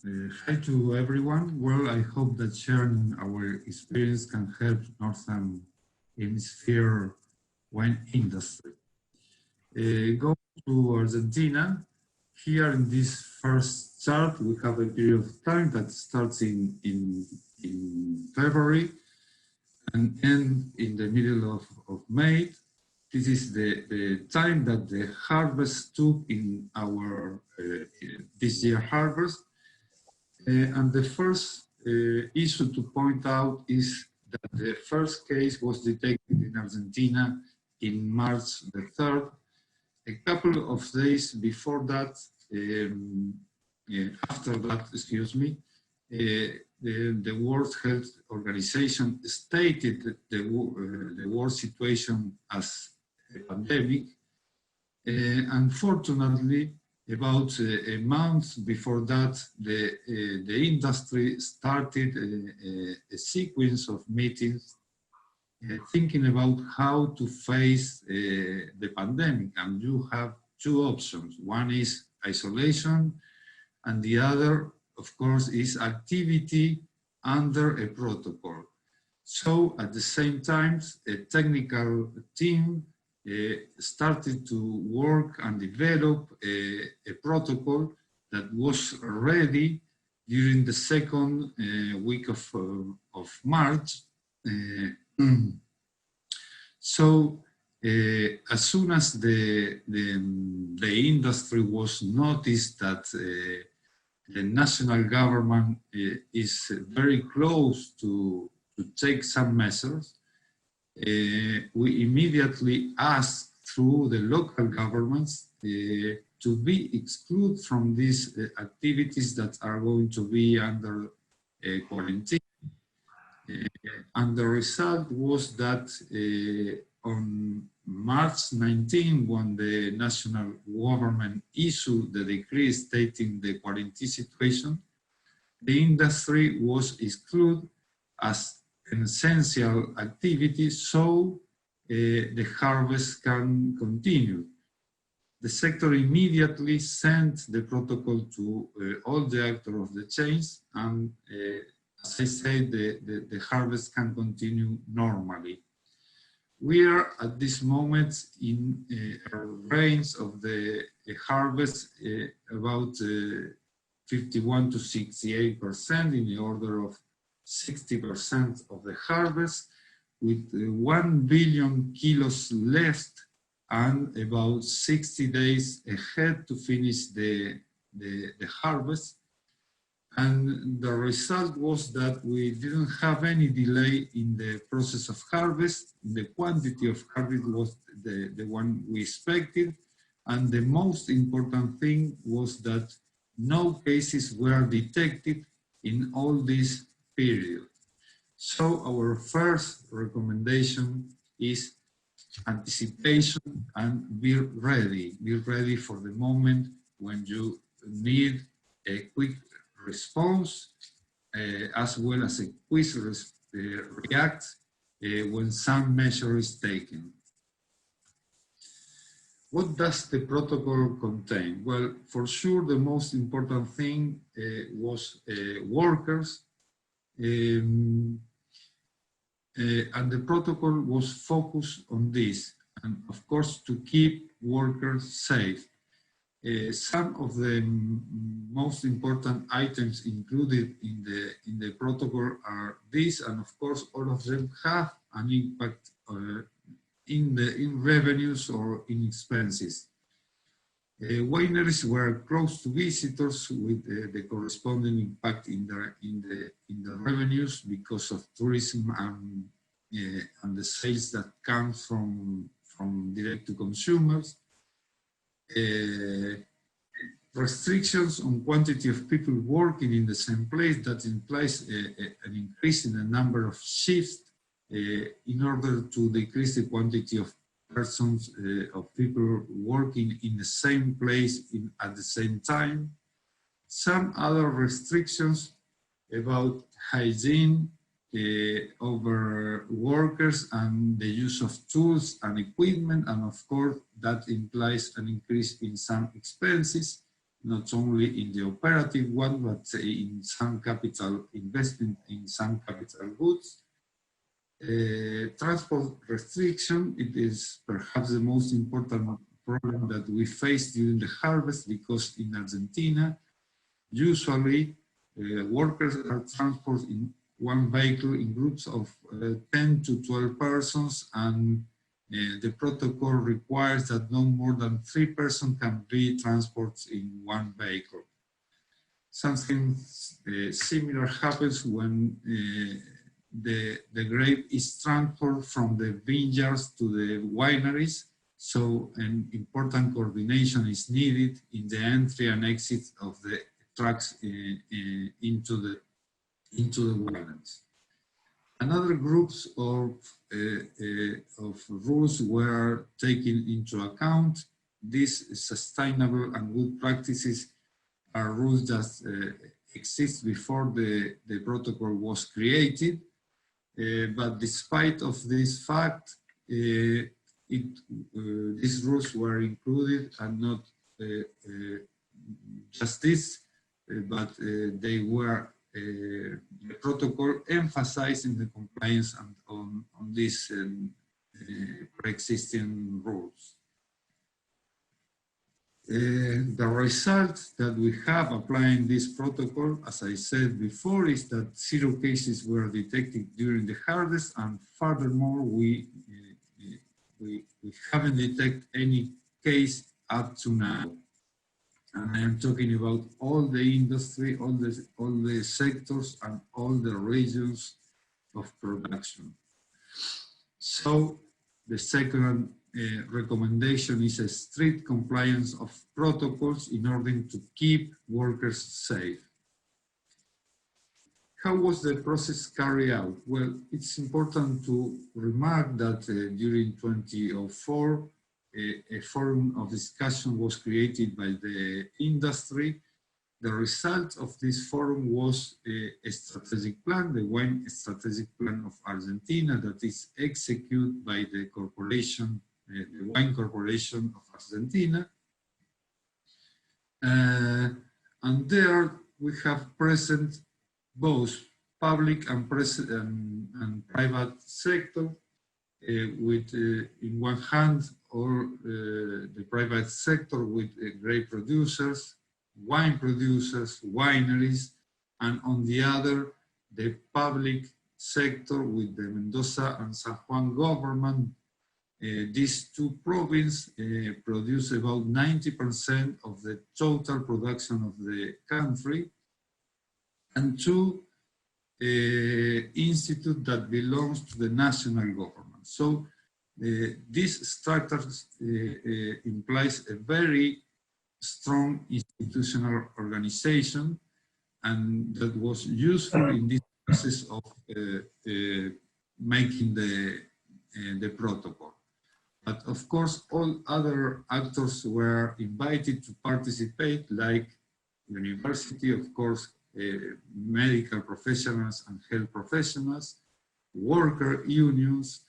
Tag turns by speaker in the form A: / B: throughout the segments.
A: Hi to everyone. Well, I hope that sharing our experience can help Northern Hemisphere wine industry. Go to Argentina. Here in this first chart, we have a period of time that starts in February and end in the middle of May. This is the time that the harvest took in our this year harvest. And the first issue to point out is that the first case was detected in Argentina in March the 3rd. A couple of days before that, after that, excuse me, the World Health Organization stated the war situation as a pandemic. Unfortunately, about a month before that, the industry started a sequence of meetings thinking about how to face the pandemic. And you have two options. One is isolation, and the other, of course, is activity under a protocol. So at the same time, a technical team started to work and develop a protocol that was ready during the second week of March. So as soon as the industry was noticed that the national government is very close to take some measures, we immediately asked through the local governments to be excluded from these activities that are going to be under quarantine. And the result was that on March 19, when the national government issued the decree stating the quarantine situation, the industry was excluded as an essential activity, so the harvest can continue. The sector immediately sent the protocol to all the actors of the chains, and as I said, the harvest can continue normally. We are at this moment in a range of the harvest about 51 to 68%, in the order of 60% of the harvest, with 1 billion kilos left and about 60 days ahead to finish the harvest. And the result was that we didn't have any delay in the process of harvest. The quantity of harvest was the one we expected. And the most important thing was that no cases were detected in all this period. So our first recommendation is anticipation and be ready. Be ready for the moment when you need a quick response, as well as a quick react when some measure is taken. What does the protocol contain? Well, for sure, the most important thing was workers. And the protocol was focused on this, and of course to keep workers safe. Some of the most important items included in the protocol are these, and of course all of them have an impact in revenues or in expenses. Wineries were close to visitors, with the corresponding impact in the revenues because of tourism and the sales that come from direct to consumers. Restrictions on quantity of people working in the same place, that implies an increase in the number of shifts in order to decrease the quantity of persons, of people working in the same place at the same time. Some other restrictions about hygiene over workers and the use of tools and equipment, and of course that implies an increase in some expenses. not only in the operative one, but in some capital investment in some capital goods. Transport restriction, it is perhaps the most important problem that we face during the harvest, because in Argentina, usually workers are transported in one vehicle in groups of 10 to 12 persons, and the protocol requires that no more than 3 persons can be transported in one vehicle. Something similar happens when the grape is transferred from the vineyards to the wineries, so an important coordination is needed in the entry and exit of the trucks into the wineries. Another groups of rules were taken into account. These sustainable and good practices are rules that exist before the protocol was created. But despite of this fact, these rules were included, and not just this, but they were the protocol emphasizing the compliance on these pre-existing rules. The result that we have applying this protocol, as I said before, is that 0 cases were detected during the harvest, and furthermore, we haven't detected any case up to now. And I am talking about all the industry, all the sectors, and all the regions of production. So the second recommendation is a strict compliance of protocols in order to keep workers safe. How was the process carried out? Well, it's important to remark that during 2004, a forum of discussion was created by the industry. The result of this forum was a strategic plan, the Wine Strategic Plan of Argentina, that is executed by the corporation, the Wine Corporation of Argentina. And there we have present both public and private sector, with in one hand or the private sector with grape producers, wine producers, wineries, and on the other, the public sector with the Mendoza and San Juan government. These two provinces produce about 90% of the total production of the country, and two institutes that belongs to the national government. So this structure implies a very strong institutional organization, and that was useful in this process of making the protocol. But of course, all other actors were invited to participate, like university, of course, medical professionals and health professionals, worker unions,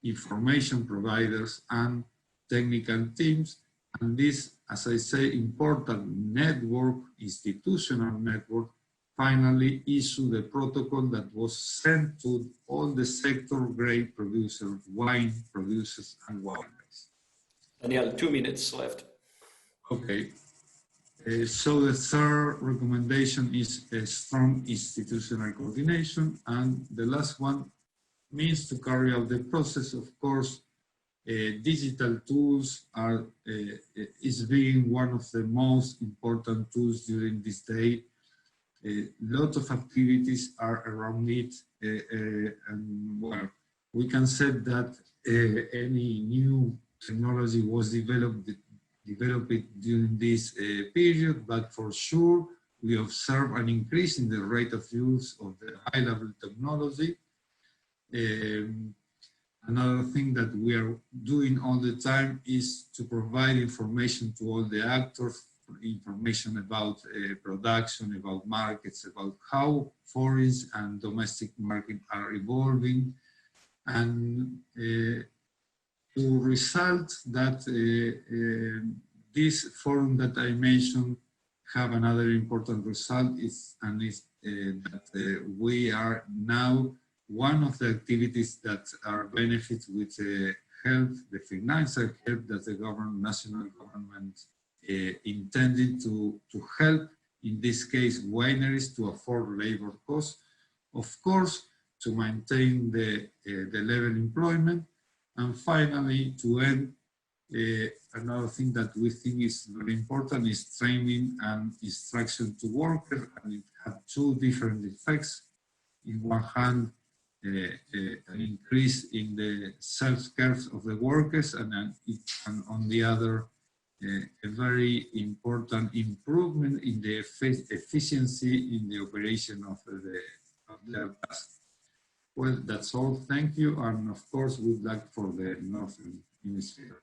A: information providers, and technical teams. And this, as I say, important network, institutional network, finally issued a protocol that was sent to all the sector grape producers, wine producers, and wineries.
B: Daniel, 2 minutes left.
A: Okay. So the third recommendation is a strong institutional coordination, and the last one means to carry out the process. Of course, digital tools is being one of the most important tools during this day. A lot of activities are around it, and well, we can say that any new technology was developed during this period, but for sure we observe an increase in the rate of use of the high-level technology. Another thing that we are doing all the time is to provide information to all the actors, information about production, about markets, about how foreign and domestic markets are evolving, and to result that this forum that I mentioned have another important result that we are now one of the activities that are benefit with help, the financial help that the national government intended to help, in this case, wineries to afford labor costs, of course, to maintain the level employment, and finally, to end, another thing that we think is very important is training and instruction to workers, and it had two different effects. In one hand, an increase in the self-care of the workers, and on the other, a very important improvement in the efficiency in the operation of their task. Well, that's all. Thank you. And of course, good luck for the Northern Hemisphere.